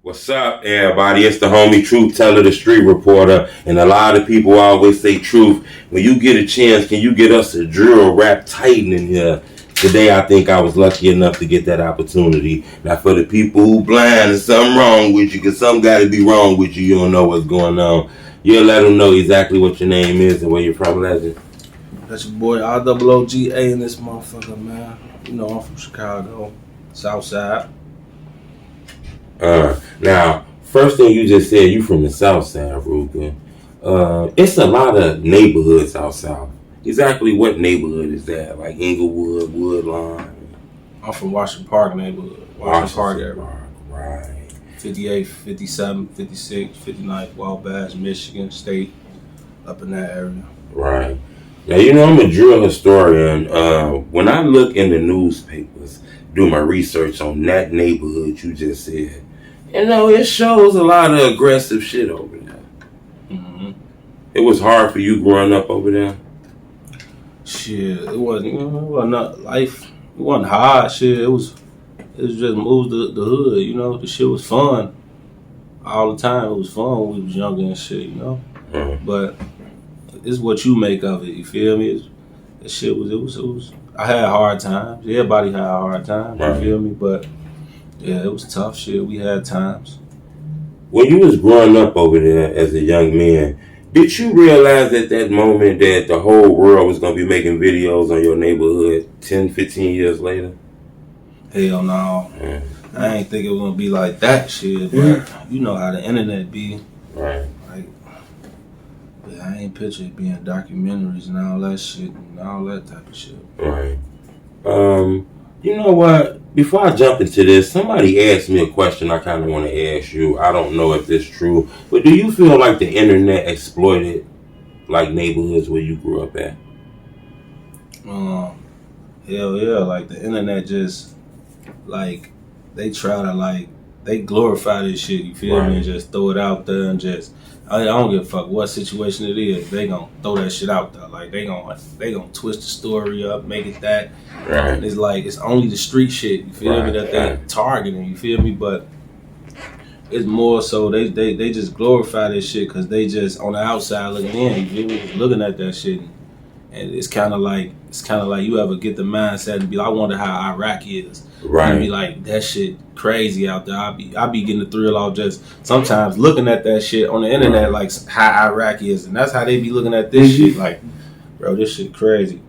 What's up, everybody? It's the homie Truth Teller, the street reporter, and a lot of people always say truth. When you get a chance, can you get us a drill rap titan in here? Today, I think I was lucky enough to get that opportunity. Now, for the people who blind and something wrong with you, because something got to be wrong with you, you don't know what's going on. You'll let them know exactly what your name is and where you're from, legend. That's your boy ROOGA in this motherfucker, man. You know I'm from Chicago, South Side. Now, first thing you just said, you from the South Side, Rooga. It's a lot of neighborhoods out south. Exactly what neighborhood is that? Like Inglewood, Woodlawn? I'm from Washington Park neighborhood. Washington Park area. Right. 58, 57, 56, 59, Wabash, Michigan State, up in that area. Right. Now, you know, I'm a drill historian. When I look in the newspapers, do my research on that neighborhood you just said, you know, it shows a lot of aggressive shit over there. Mm-hmm. It was hard for you growing up over there? Shit, it wasn't life. It wasn't hard. Shit, it was just moved the hood. You know, the shit was fun all the time. It was fun when we was younger and shit. You know, but it's what you make of it. You feel me? That shit was. It was. I had hard times. Everybody had hard times. You feel me? But yeah, it was tough shit. We had times. When you was growing up over there as a young man, did you realize at that moment that the whole world was going to be making videos on your neighborhood 10, 15 years later? Hell no. I ain't think it was going to be like that shit, but you know how the internet be. Right. Like, yeah, I ain't picture it being documentaries and all that shit and all that type of shit. Right. You know what? Before I jump into this, somebody asked me a question I kind of want to ask you. I don't know if it's true, but do you feel like the internet exploited like neighborhoods where you grew up at? Hell yeah, like the internet just like they try to like they glorify this shit, you feel me, and just throw it out there and just I don't give a fuck what situation it is, they gonna throw that shit out there. Like they gonna twist the story up, make it that. Right. And it's like it's only the street shit, you feel me, that they targeting, you feel me? But it's more so they just glorify this shit because they just on the outside looking in, you feel me, looking at that shit. And it's kind of like you ever get the mindset and be like, I wonder how Iraq is. Right. And be like, that shit crazy out there. I be getting the thrill off just sometimes looking at that shit on the internet, like how Iraq is, and that's how they be looking at this shit. Like, bro, this shit crazy.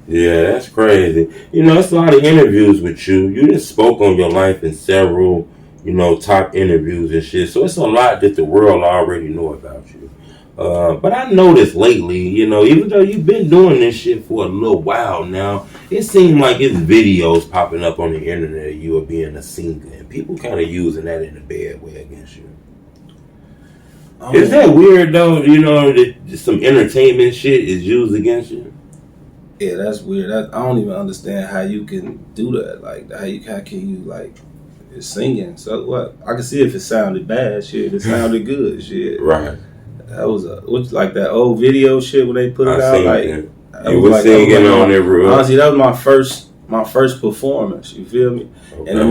Yeah, that's crazy. You know, it's a lot of interviews with you. You just spoke on your life in several, you know, top interviews and shit. So it's a lot that the world already know about you. But I noticed lately, you know, even though you've been doing this shit for a little while now, it seemed like it's videos popping up on the internet of you being a singer, and people kind of using that in a bad way against you. Is that weird though? You know, that some entertainment shit is used against you? Yeah, that's weird. I don't even understand how you can do that. Like, how can you like it's singing? So what? I can see if it sounded bad, shit. It sounded good, shit. Right. That was like that old video shit when they put it out. Like you was singing on it, bro. Honestly, that was my first performance. You feel me? Okay. And in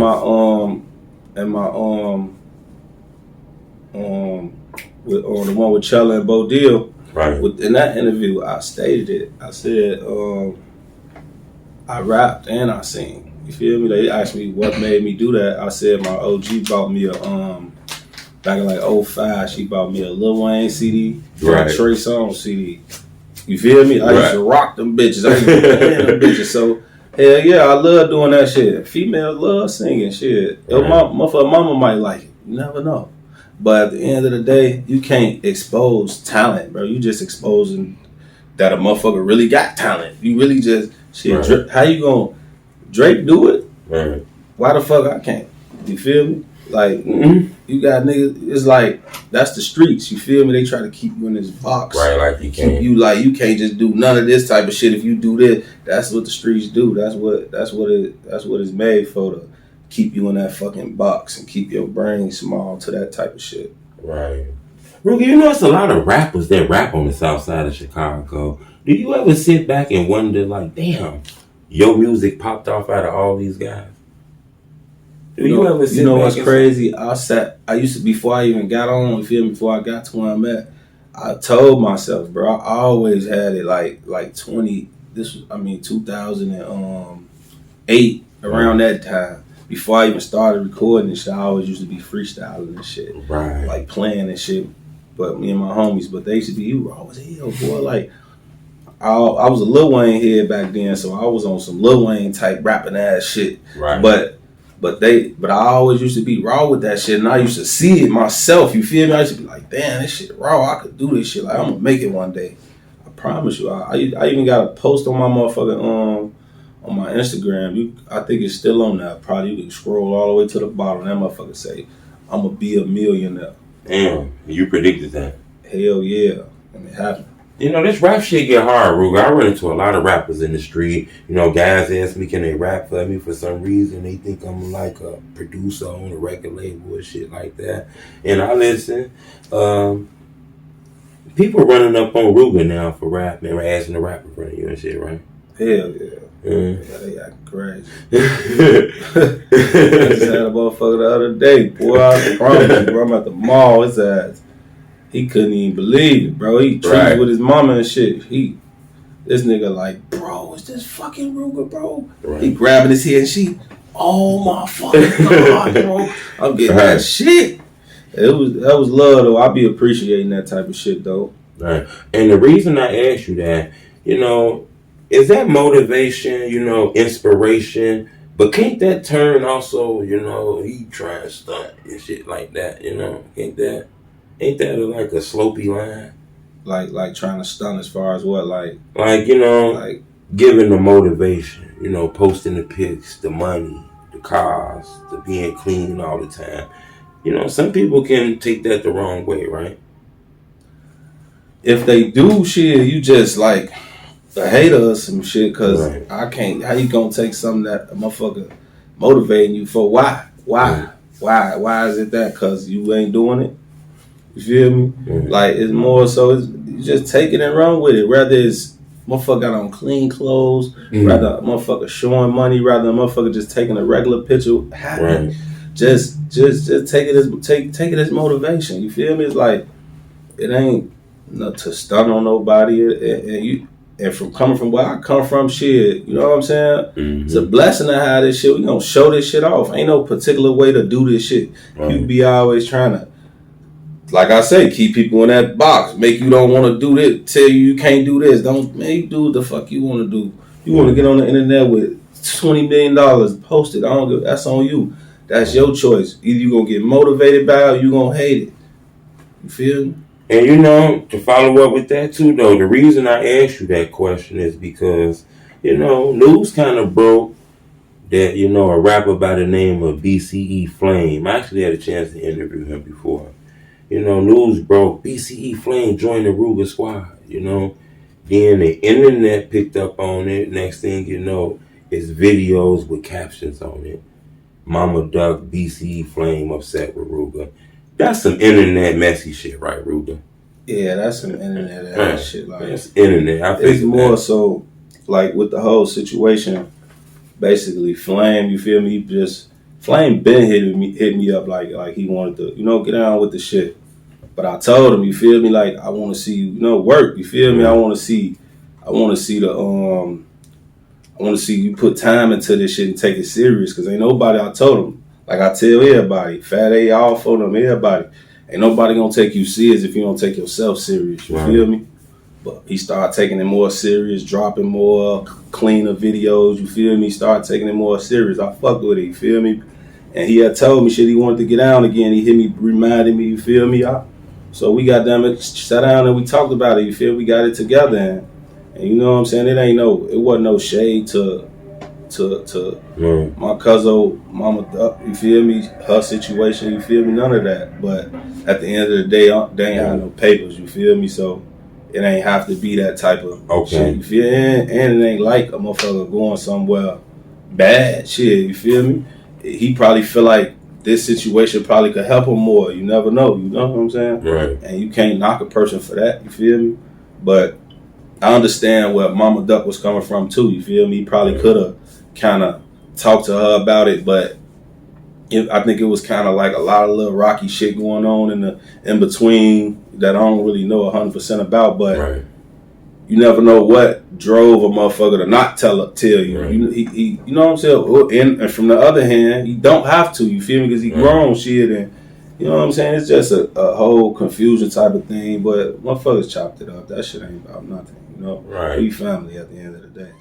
with the one with Chella and Bo Deal. Right. In that interview, I stated it. I said I rapped and I sing. You feel me? They asked me what made me do that. I said my OG bought me a back in like 05, she bought me a Lil Wayne CD, a Trey Songz CD. You feel me? I used to rock them bitches. I used to play them bitches. So, hell yeah, I love doing that shit. Females love singing shit. Mama might like it. You never know. But at the end of the day, you can't expose talent, bro. You just exposing that a motherfucker really got talent. You really just, shit, how you gonna, Drake do it? Right. Why the fuck I can't? You feel me? Like, you got niggas, it's like, that's the streets, you feel me? They try to keep you in this box. Right, like you can't. You can't just do none of this type of shit. If you do this, that's what the streets do. That's what it's made for, to keep you in that fucking box and keep your brain small to that type of shit. Right. Rooga, you know it's a lot of rappers that rap on the south side of Chicago. Do you ever sit back and wonder, like, damn, your music popped off out of all these guys? You know what's crazy? I used to, before I even got on, you feel me, before I got to where I'm at, I told myself, bro, I always had it like 2008, around that time. Before I even started recording and shit, I always used to be freestyling and shit. Right. Like playing and shit. But me and my homies, but they used to be, you raw as hell, boy. Like, I was a Lil Wayne head back then, so I was on some Lil Wayne type rapping ass shit. Right. But I always used to be raw with that shit, and I used to see it myself. You feel me? I used to be like, damn, this shit raw. I could do this shit. Like, I'm gonna make it one day. I promise you. I even got a post on my motherfucking on my Instagram. I think it's still on there. Probably you can scroll all the way to the bottom. That motherfucker say, I'm gonna be a millionaire. Damn, you predicted that. Hell yeah, and it happened. You know, this rap shit get hard, Rooga. I run into a lot of rappers in the street. You know, guys ask me, can they rap for me? For some reason, they think I'm like a producer on a record label or shit like that. And I listen. People running up on Rooga now for rapping, asking to rap in front of you and shit, right? Hell yeah. Yeah, they acting crazy. I just had a motherfucker the other day. Boy, I promise you, bro, I'm at the mall. His ass, he couldn't even believe it, bro. He treated with his mama and shit. This nigga like, bro, is this fucking Rooga, bro? Right. He grabbing his head and she, oh my fucking God, bro. I'm getting that shit. That was love, though. I be appreciating that type of shit, though. Right. And the reason I asked you that, you know, is that motivation, you know, inspiration? But can't that turn also, you know, he trying to stunt and shit like that, you know? Ain't that like a slopey line? Like trying to stunt as far as what? Like, you know, like giving the motivation, you know, posting the pics, the money, the cars, the being clean all the time. You know, some people can take that the wrong way, right? If they do shit, you just like a hater or some shit, cause I can't. How you gonna take something that a motherfucker motivating you for? Why is it that? Cause you ain't doing it. You feel me? Mm-hmm. Like, it's more so you just take it and run with it. Rather it's motherfucker got on clean clothes, rather a motherfucker showing money, rather a motherfucker just taking a regular picture happy. Right. Just take it as motivation. You feel me? It's like, it ain't to stun on nobody, and from coming from where I come from, shit, you know what I'm saying? Mm-hmm. It's a blessing to have this shit. We gonna show this shit off. Ain't no particular way to do this shit. Right. You be always trying to, like I say, keep people in that box, make you don't want to do this, tell you can't do this. Don't, man, you do what the fuck you want to do. You want to get on the internet with $20 million, post it. That's on you. That's your choice. Either you gonna get motivated by it or you gonna hate it. You feel me? And you know, to follow up with that too, though, the reason I asked you that question is because, you know, news kind of broke that, you know, a rapper by the name of BCE Flamee. I actually had a chance to interview him before. You know, news broke. BCE Flamee joined the Rooga squad, you know. Then the internet picked up on it. Next thing you know, it's videos with captions on it. Mama Duck, BCE Flamee upset with Rooga. That's some internet messy shit, right, Rooga? Yeah, that's some internet ass shit. Like, it's internet. It's more so, like, with the whole situation, basically, Flame, you feel me? Flame been hit me up like he wanted to, you know, get on with the shit. But I told him, you feel me? Like, I want to see you, you know, work. You feel me? I want to see you put time into this shit and take it serious. Cause ain't nobody. I told him, like I tell everybody, Fat A, all for them, everybody. Ain't nobody gonna take you serious if you don't take yourself serious. You feel me? But he started taking it more serious, dropping more cleaner videos. You feel me? Started taking it more serious. I fucked with it. You feel me? And he had told me shit he wanted to get down again. He hit me, reminded me. You feel me? So we got them, sat down and we talked about it. You feel me? We got it together, and you know what I'm saying? It wasn't no shade to my cousin, Mama Duck, you feel me? Her situation, you feel me? None of that. But at the end of the day, they ain't have no papers, you feel me? So it ain't have to be that type of shit, you feel me? And it ain't like a motherfucker going somewhere bad shit, you feel me? He probably feel like this situation probably could help him more. You never know, you know what I'm saying? Right. And you can't knock a person for that, you feel me? But I understand where Mama Duck was coming from too, you feel me? He probably could have kind of talked to her about it, but I think it was kind of like a lot of little rocky shit going on in between that I don't really know 100% about, but Right. you never know what drove a motherfucker to not tell you. Right. He you know what I'm saying? And from the other hand, you don't have to. You feel me? Because he grown shit, and you know what I'm saying? It's just a whole confusion type of thing. But motherfuckers chopped it up. That shit ain't about nothing. You know? Right. We family at the end of the day.